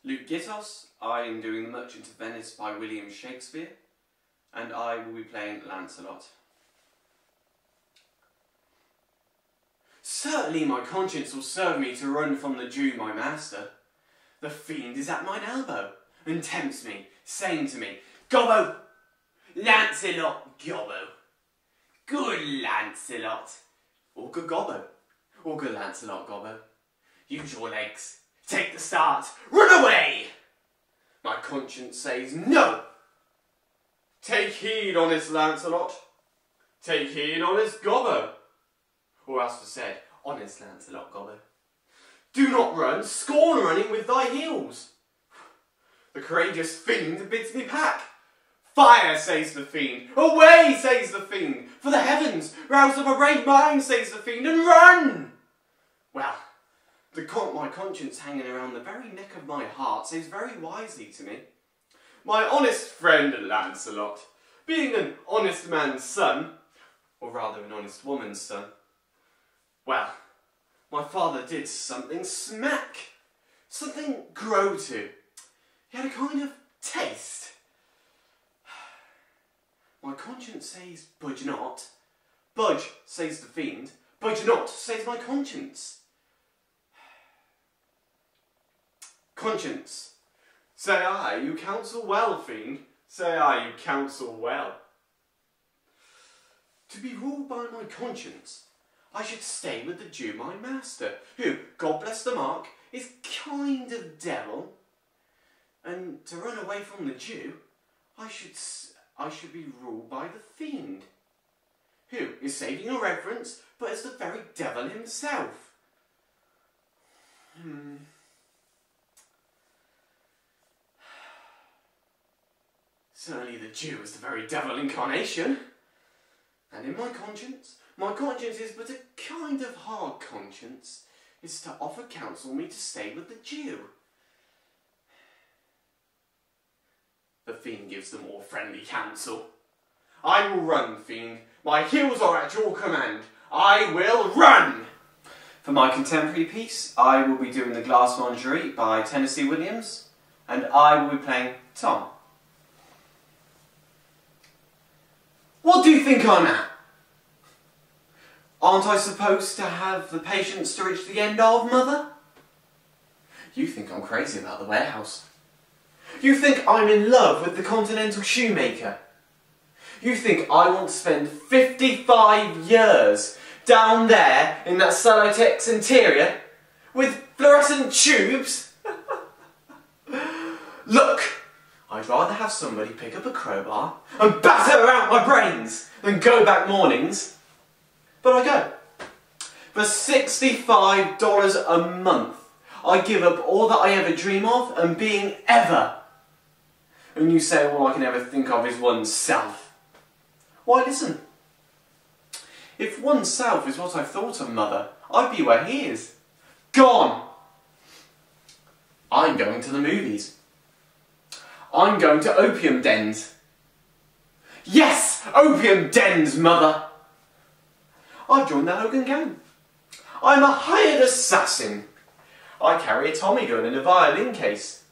Lukes, I am doing The Merchant of Venice by William Shakespeare, and I will be playing Lancelot. Certainly my conscience will serve me to run from the Jew my master. The fiend is at mine elbow, and tempts me, saying to me, Gobbo! Lancelot, Gobbo! Good Lancelot! Or good Gobbo! Or good Lancelot, Gobbo! Use your legs! Take the start! Run away! My conscience says no! Take heed, honest Lancelot! Take heed, honest Gobbo! Or as was said, honest Lancelot, Gobbo. Do not run, scorn running with thy heels! The courageous fiend bids me pack. Fire, says the fiend. Away, says the fiend. For the heavens, rouse up a brave mind, says the fiend, and run! Well, my conscience hanging around the very neck of my heart says very wisely to me, my honest friend Lancelot, being an honest man's son, or rather an honest woman's son, well, my father did something smack, something grow to. He had a kind of taste. My conscience says, budge not. Budge, says the fiend. Budge not, says my conscience. Conscience, say I, you counsel well, fiend. Say I, you counsel well. To be ruled by my conscience, I should stay with the Jew my master, who, God bless the mark, is kind of devil. And to run away from the Jew, I should be ruled by the fiend, who is saving a reverence, but is the very devil himself. Certainly the Jew is the very devil incarnation. And in my conscience is but a kind of hard conscience, is to offer counsel me to stay with the Jew. The fiend gives them all friendly counsel. I will run, fiend. My heels are at your command. I will run! For my contemporary piece, I will be doing The Glass Menagerie by Tennessee Williams, and I will be playing Tom. What do you think I'm at? Aren't I supposed to have the patience to reach the end of, Mother? You think I'm crazy about the warehouse. You think I'm in love with the Continental Shoemaker. You think I want to spend 55 years down there in that Celotex interior with fluorescent tubes? Look! I'd rather have somebody pick up a crowbar and batter out my brains than go back mornings. But I go. For $65 a month, I give up all that I ever dream of and being ever. And you say all I can ever think of is oneself. Why, listen. If oneself is what I've thought of, Mother, I'd be where he is. Gone. I'm going to the movies. I'm going to opium dens. Yes! Opium dens, Mother! I've joined the Hogan gang. I'm a hired assassin. I carry a Tommy gun in a violin case.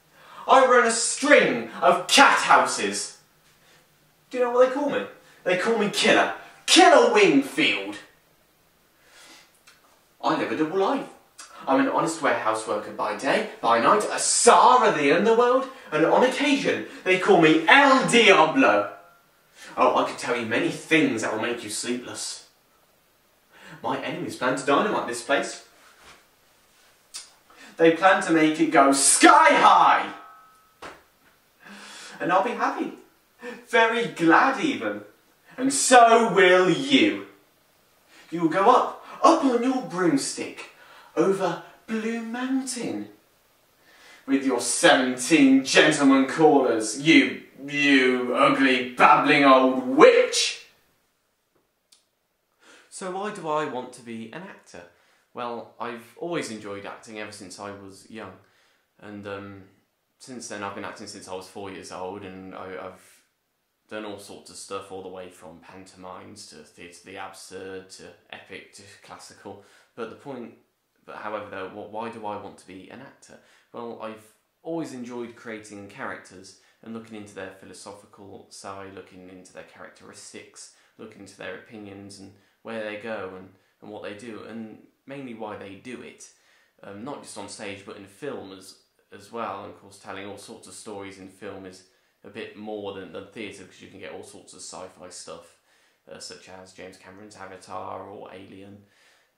I run a string of cat houses. Do you know what they call me? They call me Killer. Killer Wingfield. I live a double life. I'm an honest warehouse worker by day, by night, a czar of the underworld, and on occasion they call me El Diablo. Oh, I could tell you many things that will make you sleepless. My enemies plan to dynamite this place. They plan to make it go sky high. And I'll be happy. Very glad even. And so will you. You will go up on your broomstick, over Blue Mountain, with your 17 gentlemen callers, you ugly babbling old witch. So why do I want to be an actor? Well, I've always enjoyed acting ever since I was young, and since then I've been acting since I was 4 years old, and I've done all sorts of stuff, all the way from pantomimes to theatre of the absurd to epic to classical. But however though, why do I want to be an actor? Well, I've always enjoyed creating characters and looking into their philosophical side, looking into their characteristics, looking into their opinions and where they go and what they do, and mainly why they do it. Not just on stage but in film as well, and of course telling all sorts of stories in film is a bit more than theatre, because you can get all sorts of sci-fi stuff, such as James Cameron's Avatar or Alien,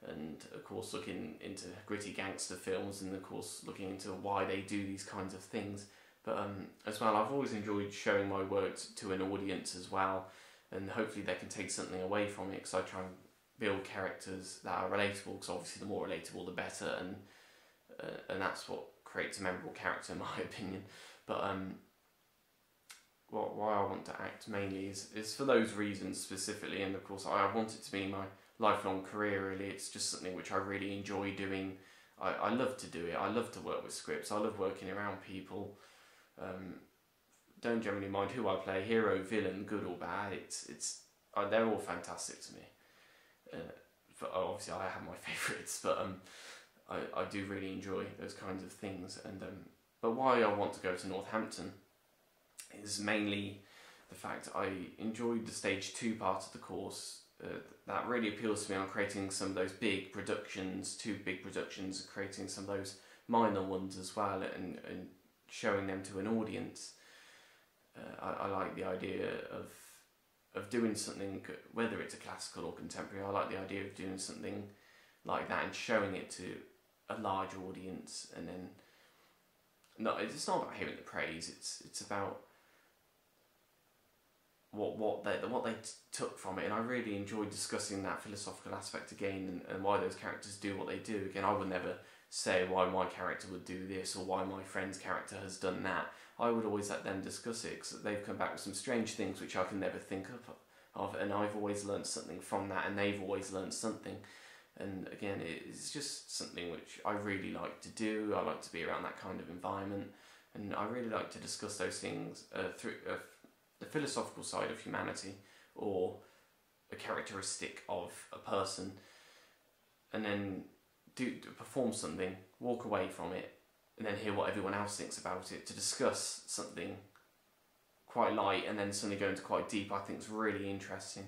and of course looking into gritty gangster films, and of course looking into why they do these kinds of things. But as well, I've always enjoyed showing my work to an audience as well, and hopefully they can take something away from it, because I try and build characters that are relatable, because obviously the more relatable the better, and that's what creates a memorable character in my opinion. But why I want to act mainly is for those reasons specifically, and of course I want it to be my lifelong career really. It's just something which I really enjoy doing. I love to do it. I love to work with scripts. I love working around people. Don't generally mind who I play, hero, villain, good or bad. They're all fantastic to me. But obviously I have my favourites, but I do really enjoy those kinds of things. And but why I want to go to Northampton is mainly the fact I enjoyed the stage 2 part of the course. That really appeals to me on creating some of those big productions, 2 big productions, creating some of those minor ones as well, and showing them to an audience. I like the idea of doing something, whether it's a classical or contemporary. I like the idea of doing something like that and showing it to a large audience, and then it's not about hearing the praise. It's about what they took from it, and I really enjoyed discussing that philosophical aspect again, and why those characters do what they do. Again, I would never say why my character would do this or why my friend's character has done that. I would always let them discuss it, because they've come back with some strange things which I can never think of, and I've always learned something from that, and they've always learned something. And again, it's just something which I really like to do. I like to be around that kind of environment, and I really like to discuss those things through the philosophical side of humanity, or a characteristic of a person, and then perform something, walk away from it, and then hear what everyone else thinks about it, to discuss something quite light and then suddenly go into quite deep. I think it's really interesting,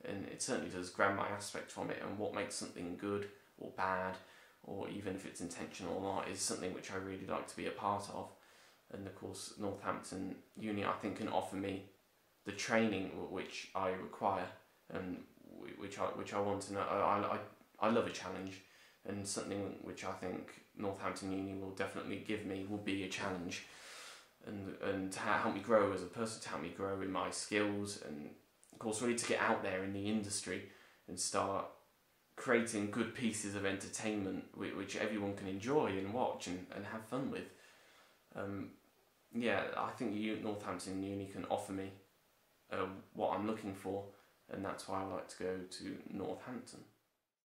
and it certainly does grab my aspect from it, and what makes something good or bad, or even if it's intentional or not, is something which I really like to be a part of. And of course Northampton Uni, I think, can offer me the training which I require, and which I want. And I love a challenge, and something which I think Northampton Uni will definitely give me will be a challenge, and to help me grow as a person, to help me grow in my skills, and of course really to get out there in the industry and start creating good pieces of entertainment which everyone can enjoy and watch and have fun with. Yeah, I think Northampton Uni can offer me what I'm looking for, and that's why I like to go to Northampton.